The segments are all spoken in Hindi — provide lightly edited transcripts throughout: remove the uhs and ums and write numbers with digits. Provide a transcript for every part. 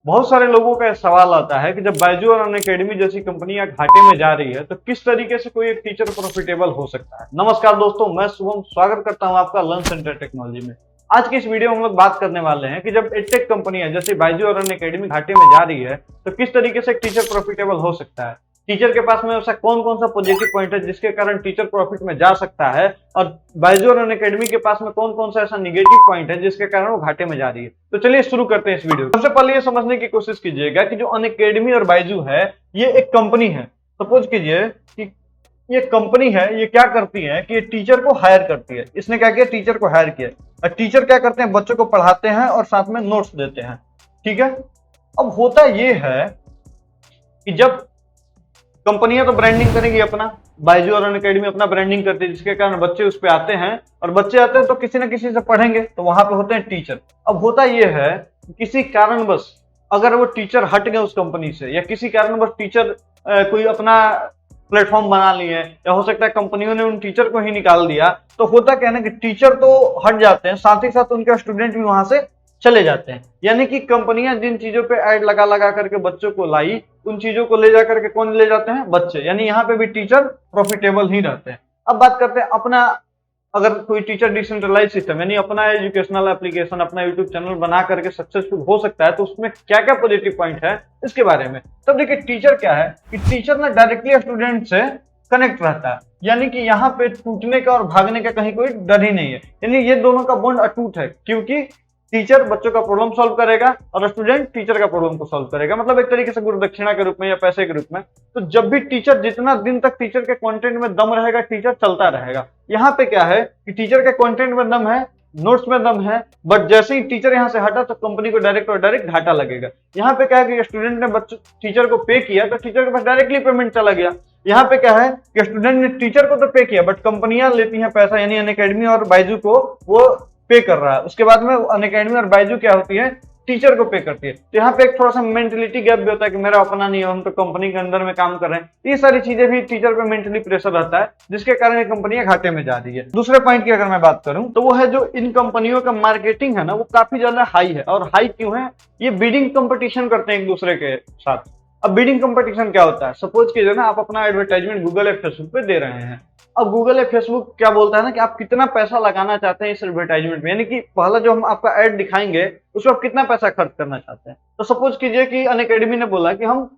बहुत सारे लोगों का सवाल आता है कि जब बायजू और अनअकैडमी जैसी कंपनियां घाटे में जा रही है तो किस तरीके से कोई एक टीचर प्रॉफिटेबल हो सकता है। नमस्कार दोस्तों, मैं शुभम स्वागत करता हूं आपका लर्न सेंटर टेक्नोलॉजी में। आज की इस वीडियो में हम लोग बात करने वाले हैं कि जब एडटेक कंपनियां जैसे बायजू और अनअकैडमी घाटे में जा रही है तो किस तरीके से एक टीचर प्रॉफिटेबल हो सकता है। टीचर के पास में ऐसा कौन कौन सा पॉजिटिव पॉइंट है जिसके कारण टीचर प्रॉफिट में जा सकता है, और बायजू और अनअकैडमी के पास में कौन कौन सा ऐसा निगेटिव पॉइंट है जिसके कारण वो घाटे में जा रही है। तो चलिए शुरू करते हैं इस वीडियो। सबसे पहले ये समझने की कोशिश कीजिएगा कि जो अनअकैडमी और बायजू है ये एक कंपनी है। सपोज कीजिए कि ये कंपनी है, ये क्या करती है कि ये टीचर को हायर करती है। इसने क्या किया, टीचर को हायर किया। और टीचर क्या करते हैं, बच्चों को पढ़ाते हैं और साथ में नोट्स देते हैं। ठीक है, अब होता ये है कि जब कंपनियां तो ब्रांडिंग करेंगी अपना, बायजू और अनअकैडमी अपना ब्रांडिंग करती है, जिसके कारण बच्चे उस पे आते हैं और बच्चे आते हैं तो किसी ना किसी से पढ़ेंगे, तो वहां पे होते हैं टीचर। अब होता यह है कि किसी कारणवश अगर वो टीचर हट गए उस कंपनी से, या किसी कारणवश टीचर कोई अपना प्लेटफॉर्म बना लिए, या हो सकता है कंपनियों ने उन टीचर को ही निकाल दिया, तो होता क्या है ना कि टीचर तो हट जाते हैं, साथ ही साथ उनके स्टूडेंट भी वहां से चले जाते हैं। यानी कि कंपनियां जिन चीजों पे ऐड लगा लगा करके बच्चों को लाई, उन चीजों को ले जा करके कौन ले जाते हैं, बच्चे। यानी यहाँ पे भी टीचर प्रॉफिटेबल ही रहते हैं। अब बात करते हैं अपना, अगर कोई टीचर डिसेंट्रलाइज सिस्टम यानी अपना एजुकेशनल एप्लीकेशन, अपना यूट्यूब चैनल बना करके सक्सेसफुल हो सकता है, तो उसमें क्या क्या पॉजिटिव पॉइंट है इसके बारे में। तब देखिए टीचर क्या है कि टीचर ना डायरेक्टली स्टूडेंट से कनेक्ट रहता है, यानी कि यहाँ पे टूटने का और भागने का कहीं कोई डर ही नहीं है। यानी ये दोनों का बॉन्ड अटूट है, क्योंकि टीचर बच्चों का प्रॉब्लम सॉल्व करेगा और स्टूडेंट टीचर का प्रॉब्लम को सॉल्व करेगा, मतलब एक तरीके से गुरु दक्षिणा के रूप में या पैसे के रूप में। तो जब भी टीचर, जितना दिन तक टीचर के कंटेंट में दम रहेगा, टीचर चलता रहेगा। यहाँ पे क्या है कि टीचर के कंटेंट में दम है, नोट्स में दम है, बट जैसे ही टीचर यहाँ से हटा तो कंपनी को डायरेक्ट और डायरेक्ट घाटा लगेगा। यहाँ पे क्या है कि स्टूडेंट ने बच्चों टीचर को पे किया तो टीचर के पास डायरेक्टली पेमेंट चला गया। यहाँ पे क्या है कि स्टूडेंट ने टीचर को तो पे किया, बट कंपनियां लेती हैं पैसा, यानी अनअकैडमी और बायजू को वो पे कर रहा है। उसके बाद में अनअकैडमी और बायजू क्या होती है, टीचर को पे करती है। तो यहाँ पे एक थोड़ा सा मेंटलिटी गैप भी होता है कि मेरा अपना नहीं है, हम तो कंपनी के अंदर में काम कर रहे हैं। ये सारी चीजें भी टीचर पे मेंटली प्रेशर रहता है, जिसके कारण ये कंपनियां घाटे में जा रही है। दूसरे पॉइंट की अगर मैं बात करूं तो वो है जो इन कंपनियों का मार्केटिंग है ना, वो काफी ज्यादा हाई है। और हाई क्यों है, ये बिडिंग कंपटीशन करते हैं एक दूसरे के साथ। अब बिडिंग कंपटीशन क्या होता है, सपोज कीजिए ना आप अपना एडवर्टाइजमेंट गूगल या फेसबुक पे दे रहे हैं। अब गूगल या फेसबुक क्या बोलता है ना कि आप कितना पैसा लगाना चाहते हैं इस एडवर्टाइजमेंट में, यानी कि पहला जो हम आपका ऐड दिखाएंगे उसमें आप कितना पैसा खर्च करना चाहते हैं। तो सपोज कीजिए कि अनअकैडमी ने बोला कि हम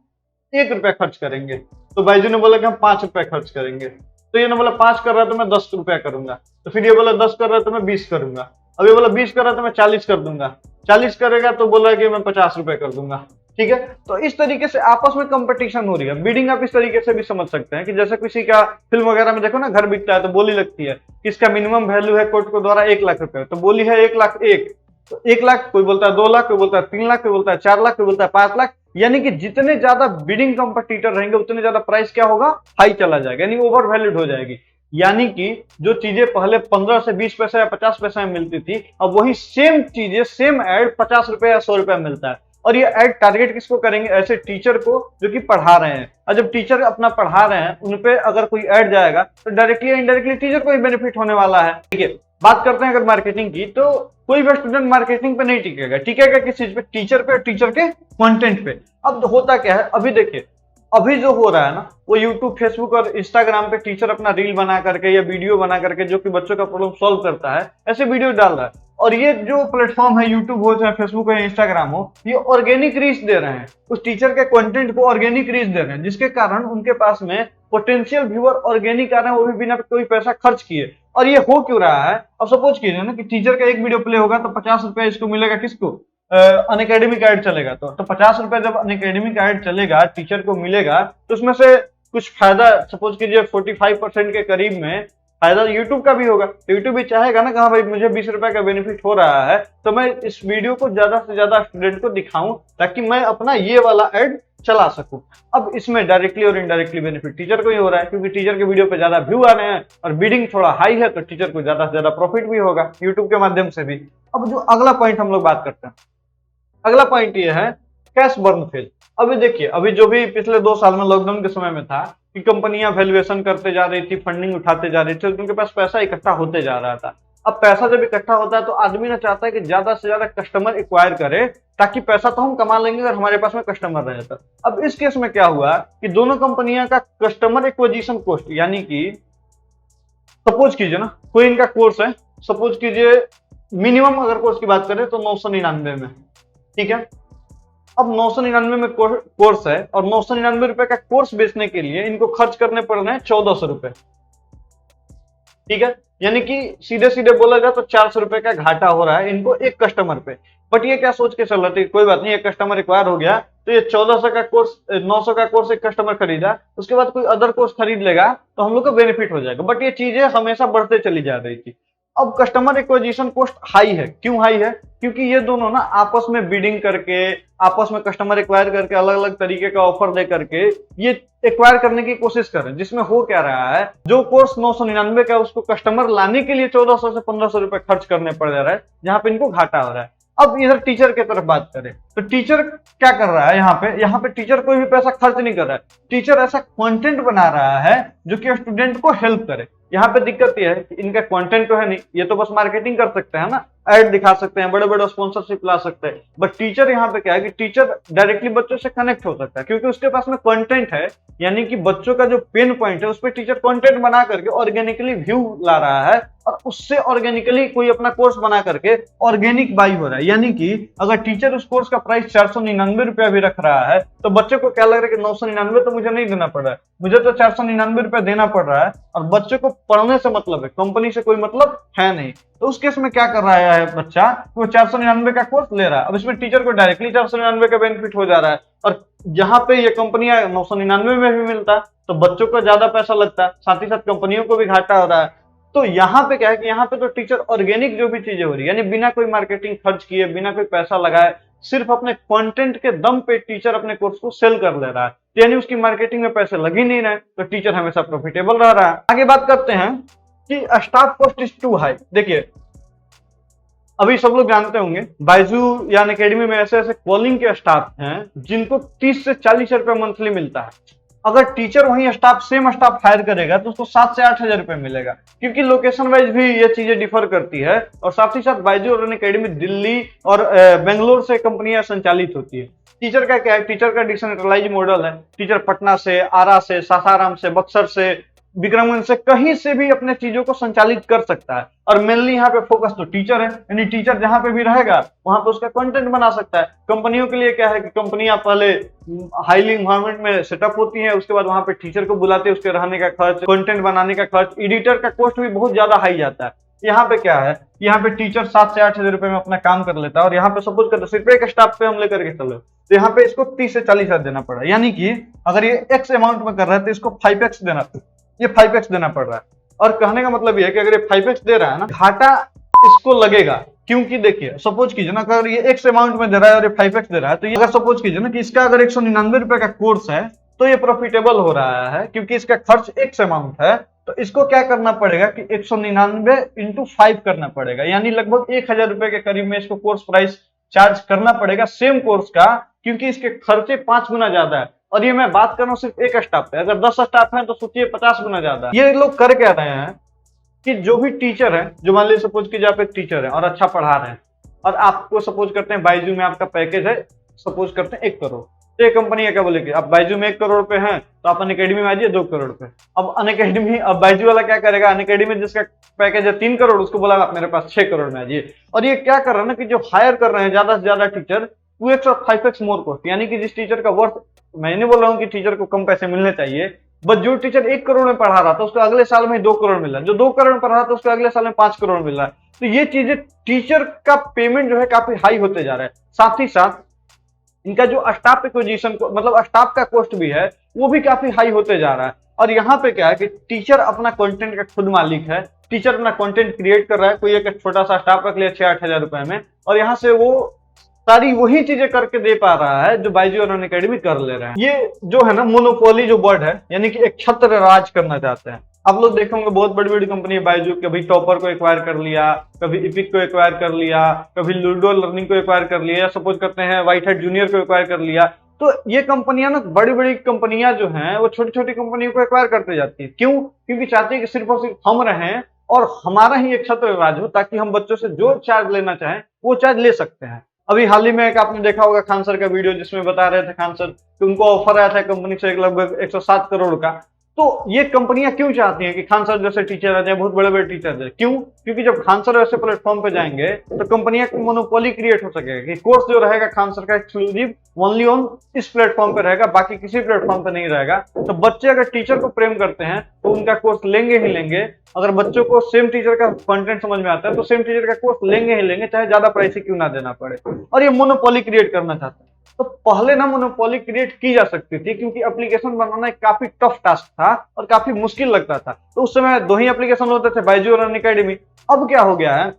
1 रुपया खर्च करेंगे, तो बायजू ने बोला कि हम 5 रुपया खर्च करेंगे। तो ये ने बोला 5 कर रहा है तो मैं 10 रुपया करूंगा, तो फिर ये बोला 10 कर रहा है तो मैं 20 करूंगा। अब ये बोला 20 कर रहा है तो मैं 40 कर दूंगा, 40 करेगा तो बोला कि मैं 50 रुपए कर दूंगा। ठीक है, तो इस तरीके से आपस में कंपटीशन हो रही है। बिडिंग आप इस तरीके से भी समझ सकते हैं कि जैसे किसी का फिल्म वगैरह में देखो ना, घर बिकता है तो बोली लगती है कि इसका मिनिमम वैल्यू है कोर्ट के द्वारा 1 लाख रुपए, तो बोली है 1 लाख 1, तो 1 लाख, कोई बोलता है 2 लाख, कोई बोलता है 3 लाख, कोई बोलता है 4 लाख, कोई बोलता है 5 लाख। यानी कि जितने ज्यादा बिडिंग कंपटीटर रहेंगे उतने ज्यादा प्राइस क्या होगा, हाई चला जाएगा, यानी ओवर वैल्यूड हो जाएगी। यानी कि जो चीजें पहले 15 से 20 पैसा या 50 पैसा में मिलती थी, अब वही सेम चीजें, सेम एड 50 रुपए या 100 रुपए मिलता है। और ये एड टारगेट किसको करेंगे, ऐसे टीचर को जो कि पढ़ा रहे हैं। और जब टीचर अपना पढ़ा रहे हैं उन पे अगर कोई ऐड जाएगा तो डायरेक्टली या इनडायरेक्टली टीचर को ही बेनिफिट होने वाला है। ठीक है, बात करते हैं अगर मार्केटिंग की, तो कोई भी स्टूडेंट मार्केटिंग पे नहीं टिकेगा। टिकेगा किस चीज पे, टीचर पे, टीचर के कंटेंट पे। अब होता क्या है, अभी देखिए अभी जो हो रहा है ना, वो यूट्यूब, फेसबुक और इंस्टाग्राम पे टीचर अपना रील बना करके या वीडियो बना करके जो कि बच्चों का प्रॉब्लम सॉल्व करता है, ऐसे वीडियो डाल रहा है। और ये जो प्लेटफॉर्म है, यूट्यूब हो चाहे फेसबुक हो या इंस्टाग्राम हो, ये ऑर्गेनिक रीच दे रहे हैं, उस टीचर के कंटेंट को ऑर्गेनिक रीच दे रहे हैं, जिसके कारण उनके पास में पोटेंशियल व्यूअर ऑर्गेनिक आ रहे हैं, वो भी बिना कोई पैसा खर्च किए। और ये हो क्यों रहा है, अब सपोज कीजिए ना कि टीचर का एक वीडियो प्ले होगा तो 50 रुपया इसको मिलेगा, किसको, अनअकैडमी का ऐड चलेगा, तो 50 रुपया जब अनअकैडमी का ऐड चलेगा टीचर को मिलेगा, तो उसमें से कुछ फायदा, सपोज कीजिए 45% के करीब में फायदा यूट्यूब का भी होगा। तो यूट्यूब भी चाहेगा ना कि हाँ भाई मुझे 20 रुपए का बेनिफिट हो रहा है, तो मैं इस वीडियो को ज्यादा से ज्यादा स्टूडेंट को दिखाऊं ताकि मैं अपना ये वाला ऐड चला सकूं। अब इसमें डायरेक्टली और इनडायरेक्टली बेनिफिट टीचर को ही हो रहा है, क्योंकि टीचर के वीडियो पे ज्यादा व्यू आ रहे हैं और बिडिंग थोड़ा हाई है, तो टीचर को ज्यादा से ज्यादा प्रॉफिट भी होगा यूट्यूब के माध्यम से भी। अब जो अगला पॉइंट हम लोग बात करते हैं, अगला पॉइंट ये है कैश बर्न फेज। अभी देखिए, अभी जो भी पिछले 2 साल में लॉकडाउन के समय में था कि कंपनियां वैल्यूएशन करते जा रही थी, फंडिंग उठाते जा रही थी, उनके पास पैसा इकट्ठा होते जा रहा था। अब पैसा जब इकट्ठा होता है तो आदमी ना चाहता है कि ज्यादा से ज्यादा कस्टमर एक्वायर करे, ताकि पैसा तो हम कमा लेंगे अगर हमारे पास में कस्टमर रहे तो। अब इस केस में क्या हुआ कि दोनों कंपनियां का कस्टमर एक्विजिशन कॉस्ट, यानी कि सपोज कीजिए ना कोई इनका कोर्स है, सपोज कीजिए मिनिमम अगर कोर्स की बात करें तो 999 में, ठीक है। अब 999 में कोर्स है और 999 रुपए का कोर्स बेचने के लिए इनको खर्च करने पड़ रहे हैं 1400 रुपए, ठीक है। यानी कि सीधे सीधे बोला जाए तो 400 रुपए का घाटा हो रहा है इनको एक कस्टमर पे। बट ये क्या सोच के चल रहे थे, कोई बात नहीं, एक कस्टमर एक्वायर हो गया तो ये 1400 का कोर्स, 900 का कोर्स एक कस्टमर खरीदा, उसके बाद कोई अदर कोर्स खरीद लेगा तो हम लोग को बेनिफिट हो जाएगा। बट ये चीजें हमेशा बढ़ते चली जा रही थी। अब कस्टमर एक्विजिशन कॉस्ट हाई है, क्यों हाई है? क्योंकि ये दोनों ना आपस में बिडिंग करके, आपस में कस्टमर एक्वायर करके, अलग अलग तरीके का ऑफर दे करके ये एक्वायर करने की कोशिश कर रहे हैं। जिसमें हो क्या रहा है, जो कोर्स 999 का उसको कस्टमर लाने के लिए 1400 से 1500 रुपए खर्च करने पड़ जा रहा है, जहां पे इनको घाटा हो रहा है। अब इधर टीचर की तरफ बात करें तो टीचर क्या कर रहा है, यहाँ पे टीचर कोई भी पैसा खर्च नहीं कर रहा है। टीचर ऐसा कंटेंट बना रहा है जो कि स्टूडेंट को हेल्प करे। यहाँ पे दिक्कत यह है कि इनका कंटेंट तो है नहीं, ये तो बस मार्केटिंग कर सकते हैं ना, ऐड दिखा सकते हैं, बड़े बड़े स्पॉन्सरशिप ला सकते हैं। बट टीचर यहाँ पे क्या है कि टीचर डायरेक्टली बच्चों से कनेक्ट हो सकता है, क्योंकि उसके पास में कंटेंट है। यानी कि बच्चों का जो पेन पॉइंट है उस पर टीचर कंटेंट बना करके ऑर्गेनिकली व्यू ला रहा है, और उससे ऑर्गेनिकली कोई अपना कोर्स बना करके ऑर्गेनिक बाई हो रहा है। यानी कि अगर टीचर उस कोर्स का प्राइस 499 रुपया भी रख रहा है तो बच्चे को क्या लग रहा है कि 999 तो मुझे नहीं देना पड़ रहा है, मुझे तो 499 रुपया देना पड़ रहा है, और बच्चे को पढ़ने से मतलब है, कंपनी से कोई मतलब है नहीं। तो उस केस में क्या कर रहा है बच्चा, वो 499 का कोर्स ले रहा है। अब इसमें टीचर को डायरेक्टली 499 का बेनिफिट हो जा रहा है, और जहां पे ये कंपनियां 999 में भी मिलता है तो बच्चों को ज्यादा पैसा लगता है, साथ ही साथ कंपनियों को भी घाटा हो रहा है। तो यहाँ पे क्या है कि यहाँ पे तो टीचर ऑर्गेनिक जो भी चीजें हो रही है, यानी बिना कोई मार्केटिंग खर्च किए, बिना कोई पैसा लगाए, सिर्फ अपने कंटेंट के दम पे टीचर अपने कोर्स को सेल कर ले रहा है। यानी उसकी मार्केटिंग में पैसे लग ही नहीं रहे, तो टीचर हमेशा प्रॉफिटेबल रह रहा है। आगे बात करते हैं कि staff cost is too high. देखिए अभी सब लोग जानते होंगे बायजू या अकेडमी में ऐसे ऐसे कॉलिंग के स्टाफ हैं जिनको 30 से 40 रुपए मंथली मिलता है। अगर टीचर वही स्टाफ, सेम स्टाफ हायर करेगा तो उसको 7 से 8 हजार रुपए मिलेगा, क्योंकि लोकेशन वाइज भी ये चीजें डिफर करती है। और साथ ही साथ बायजू और अकेडमी दिल्ली और बेंगलोर से कंपनियां संचालित होती है। टीचर का क्या है, टीचर का डिसेंट्रलाइज मॉडल है। टीचर पटना से, आरा से, सासाराम से, बक्सर से, विक्रमगंज से, कहीं से भी अपने चीजों को संचालित कर सकता है। और मेनली यहाँ पे फोकस तो टीचर है, यानी टीचर जहां पे भी रहेगा वहां पे उसका कंटेंट बना सकता है। कंपनियों के लिए क्या है कि कंपनियां पहले हाईली इन्वायरमेंट में सेटअप होती है, उसके बाद वहां पे टीचर को बुलाते हैं, उसके रहने का खर्च, कंटेंट बनाने का खर्च, एडिटर का कॉस्ट भी बहुत ज्यादा हाई जाता है। यहाँ पे क्या है, यहाँ पे टीचर 7 से 8 हजार रुपए में अपना काम कर लेता है, और यहाँ पे सपोज करते सिर्फ एक स्टाफ पे हम लेकर के चलो तो यहाँ पे इसको 30 से 40 हजार देना पड़ा। यानी कि अगर ये एक्स अमाउंट में कर रहा है तो इसको 5x देना, ये 5x देना पड़ रहा है। और कहने का मतलब ये है कि अगर ये 5x दे रहा है ना, घाटा इसको लगेगा। क्योंकि देखिए सपोज कीजिए ना, अगर ये एक्स अमाउंट में दे रहा है और ये 5x दे रहा है, तो ये अगर सपोज कीजिए ना कि इसका अगर 199 रुपए का कोर्स है तो ये प्रॉफिटेबल हो रहा है, क्योंकि इसका खर्च एक्स अमाउंट है। तो इसको क्या करना पड़ेगा कि 199 इंटू 5 करना पड़ेगा, यानी लगभग 1000 रुपए के करीब में इसको कोर्स प्राइस चार्ज करना पड़ेगा सेम कोर्स का, क्योंकि इसके खर्चे 5 गुना ज्यादा है। और ये मैं बात कर रहा हूँ सिर्फ एक स्टाफ पे, अगर 10 स्टाफ है तो सोचिए 50 गुना ज्यादा। ये लोग कर क्या रहे हैं कि जो भी टीचर है, जो मान लीजिए सपोज कीजिए आप एक टीचर है और अच्छा पढ़ा रहे हैं, और आपको सपोज करते हैं बायजू में आपका पैकेज है सपोज करते हैं 1 करोड़, तो ये कंपनी क्या बोलेगी, अब बायजू में 1 करोड़ पे है तो आप अनअकैडमी में आ जाइए 2 करोड़ पे। अब अनअकैडमी, अब बायजू वाला क्या करेगा, अनअकैडमी जिसका पैकेज है 3 करोड़ उसको बोला आप मेरे पास 6 करोड़ में आ जाइए। और ये क्या कर रहा है ना कि जो हायर कर रहे हैं ज्यादा से ज्यादा टीचर, 2x और 5x मोर कॉस्ट, यानी कि जिस टीचर का वर्थ, मैं नहीं बोल रहा हूँ कि टीचर को कम पैसे मिलने चाहिए, बट जो टीचर 1 करोड़ में पढ़ा रहा था उसको अगले साल में 2 करोड़ मिल रहा है, जो 2 करोड़ में पढ़ा रहा था उसको अगले साल में 5 करोड़ मिल रहा है। तो ये चीजें टीचर का पेमेंट जो है काफी हाई होते जा रहा है। साथ ही साथ इनका जो स्टाफ एक्विजिशन को, मतलब स्टाफ का कॉस्ट भी है, वो भी काफी हाई होते जा रहा है। और यहाँ पे क्या है कि टीचर अपना कंटेंट का खुद मालिक है, टीचर अपना कंटेंट क्रिएट कर रहा है, कोई एक छोटा सा स्टाफ रख लिया 6-8 हजार रुपए में, और यहाँ से वो सारी वही चीजें करके दे पा रहा है जो बायजू और अनअकैडमी कर ले रहे हैं। ये जो है ना मोनोपोली जो वर्ड है, यानी कि एक छत्र राज करना चाहते हैं। आप लोग देखे होंगे बहुत बड़ी बड़ी कंपनी है बायजू, कभी टॉपर को एक्वायर कर लिया, कभी इपिक को एक्वायर कर लिया, कभी लूडो लर्निंग को एक्वायर कर लिया, सपोज करते हैं व्हाइट हेड जूनियर को एक्वायर कर लिया। तो ये कंपनियां ना, बड़ी बड़ी कंपनियां जो हैं वो छोटी छोटी कंपनियों को एक्वायर करते जाती है। क्यों? क्योंकि चाहती है कि सिर्फ और सिर्फ हम रहें और हमारा ही एक छत्र राज हो, ताकि हम बच्चों से जो चार्ज लेना चाहें वो चार्ज ले सकते हैं। अभी हाल ही में एक आपने देखा होगा खान सर का वीडियो, जिसमें बता रहे थे खान सर कि उनको ऑफर आया था कंपनी से लगभग 107 करोड़ का। तो ये कंपनियां क्यों चाहती हैं कि खान सर जैसे टीचर आ जाए, बहुत बड़े बड़े टीचर आ जाए? क्यों? क्योंकि जब खान सर ऐसे प्लेटफॉर्म पे जाएंगे तो कंपनियां की मोनोपोली क्रिएट हो सकेगा कि कोर्स जो रहेगा खान सर का एक्सक्लूसिव ओनली ऑन इस प्लेटफॉर्म पे रहेगा, बाकी किसी प्लेटफॉर्म पे नहीं रहेगा। तो बच्चे अगर टीचर को प्रेम करते हैं तो उनका कोर्स लेंगे ही लेंगे। अगर बच्चों को सेम टीचर का कंटेंट समझ में आता है तो सेम टीचर का कोर्स लेंगे ही लेंगे, चाहे ज्यादा प्राइस क्यों ना देना पड़े। और ये मोनोपोली क्रिएट करना चाहते हैं। तो पहले ना मोनोपोली क्रिएट की जा सकती थी, क्योंकि एप्लीकेशन बनाना एक काफी टफ टास्क था और काफी मुश्किल लगता था। तो उस समय दो ही एप्लीकेशन होते थे, बायजू और अनअकैडमी। अब क्या हो गया है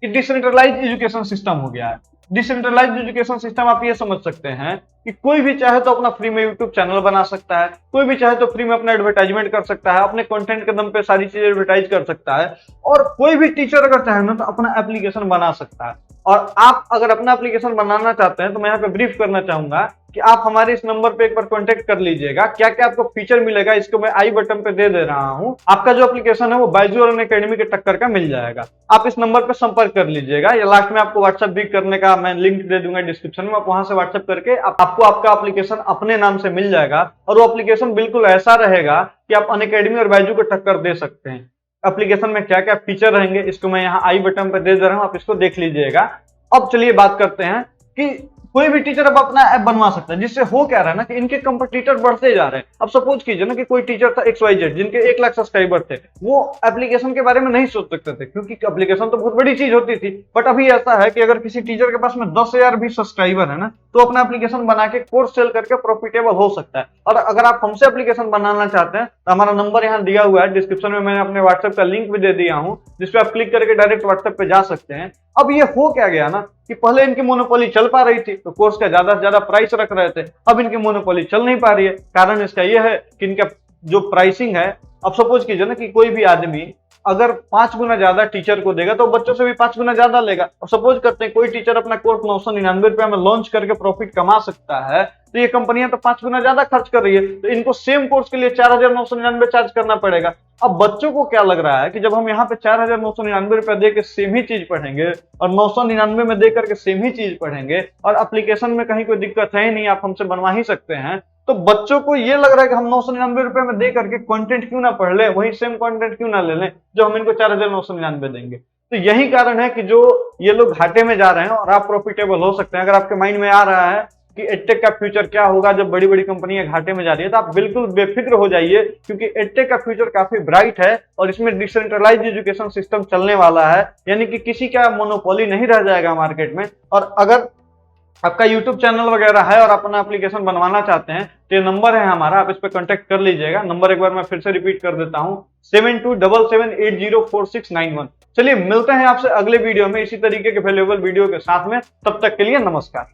कि डिसेंट्रलाइज एजुकेशन सिस्टम हो गया है। डिसेंट्रलाइज एजुकेशन सिस्टम आप ये समझ सकते हैं कि कोई भी चाहे तो अपना फ्री में यूट्यूब चैनल बना सकता है, कोई भी चाहे तो फ्री में अपना एडवर्टाइजमेंट कर सकता है, अपने कंटेंट के दम पे सारी चीजें एडवर्टाइज कर सकता है। और कोई भी टीचर अगर चाहे ना तो अपना एप्लीकेशन बना सकता है। और आप अगर अपना एप्लीकेशन बनाना चाहते हैं तो मैं यहाँ पे ब्रीफ करना चाहूंगा कि आप हमारे इस नंबर पे एक बार कांटेक्ट कर लीजिएगा। क्या क्या आपको फीचर मिलेगा इसको मैं आई बटन पे दे रहा हूँ। आपका जो एप्लीकेशन है वो बायजू और अनअकैडमी के टक्कर का मिल जाएगा। आप इस नंबर पे संपर्क कर लीजिएगा, या लास्ट में आपको व्हाट्सएप भी करने का मैं लिंक दे दूंगा डिस्क्रिप्शन में। आप वहां से व्हाट्सएप करके आपको आपका एप्लीकेशन अपने नाम से मिल जाएगा। और वो एप्लीकेशन बिल्कुल ऐसा रहेगा कि आप अनअकैडमी और बायजू को टक्कर दे सकते हैं। एप्लीकेशन में क्या क्या फीचर रहेंगे इसको मैं यहाँ आई बटन पे दे रहा हूँ, आप इसको देख लीजिएगा। अब चलिए बात करते हैं कि कोई भी टीचर अब अपना ऐप बनवा सकता है, जिससे हो क्या रहा है ना कि इनके कंपटीटर बढ़ते जा रहे हैं। अब सपोज कीजिए ना कि कोई टीचर था XYZ जिनके 1 लाख सब्सक्राइबर थे, वो एप्लीकेशन के बारे में नहीं सोच सकते थे, क्योंकि एप्लीकेशन तो बहुत बड़ी चीज होती थी। बट अभी ऐसा है कि अगर किसी टीचर के पास में 10,000 भी सब्सक्राइबर है ना, तो अपना एप्लीकेशन बना के कोर्स सेल करके प्रॉफिटेबल हो सकता है। और अगर आप हमसे एप्लीकेशन बनाना चाहते हैं तो हमारा नंबर यहाँ दिया हुआ है डिस्क्रिप्शन में, मैंने अपने व्हाट्सएप का लिंक भी दे दिया हूँ, जिसपे आप क्लिक करके डायरेक्ट व्हाट्सएप पे जा सकते हैं। अब ये हो क्या गया ना कि पहले इनकी मोनोपोली चल पा रही थी तो कोर्स का ज्यादा से ज्यादा प्राइस रख रहे थे, अब इनकी मोनोपोली चल नहीं पा रही है। कारण इसका यह है कि इनका जो प्राइसिंग है, अब सपोज कीजिए ना कि कोई भी आदमी अगर 5 गुना ज्यादा टीचर को देगा तो बच्चों से भी 5 गुना ज्यादा लेगा। अब सपोज करते हैं कोई टीचर अपना कोर्स 999 रुपया में लॉन्च करके प्रॉफिट कमा सकता है, तो ये कंपनियां तो 5 गुना ज्यादा खर्च कर रही है, तो इनको सेम कोर्स के लिए 4,999 चार्ज करना पड़ेगा। अब बच्चों को क्या लग रहा है कि जब हम यहाँ पे 4,999 रुपया दे के सेम ही चीज पढ़ेंगे और 999 में दे करके सेम ही चीज पढ़ेंगे और एप्लीकेशन में कहीं कोई दिक्कत है ही नहीं, आप हमसे बनवा ही सकते हैं, तो बच्चों को ये लग रहा है कि हम 999 रुपए में दे करके कंटेंट क्यों ना पढ़ ले, वही सेम कंटेंट क्यों ना ले लें जो हम इनको 4,999 देंगे। तो यही कारण है कि जो ये लोग घाटे में जा रहे हैं और आप प्रॉफिटेबल हो सकते हैं। अगर आपके माइंड में आ रहा है कि एडटेक का फ्यूचर क्या होगा जब बड़ी बड़ी कंपनियां घाटे में जा रही है, तो आप बिल्कुल बेफिक्र हो जाइए, क्योंकि एडटेक का फ्यूचर काफी ब्राइट है और इसमें डिसेंट्रलाइज एजुकेशन सिस्टम चलने वाला है, यानी कि किसी का मोनोपोली नहीं रह जाएगा मार्केट में। और अगर आपका YouTube चैनल वगैरह है और अपना एप्लीकेशन बनवाना चाहते हैं तो ये नंबर है हमारा, आप इस पर कांटेक्ट कर लीजिएगा। नंबर एक बार मैं फिर से रिपीट कर देता हूं, 7277804691। चलिए मिलते हैं आपसे अगले वीडियो में इसी तरीके के वैल्यूएबल वीडियो के साथ में, तब तक के लिए नमस्कार।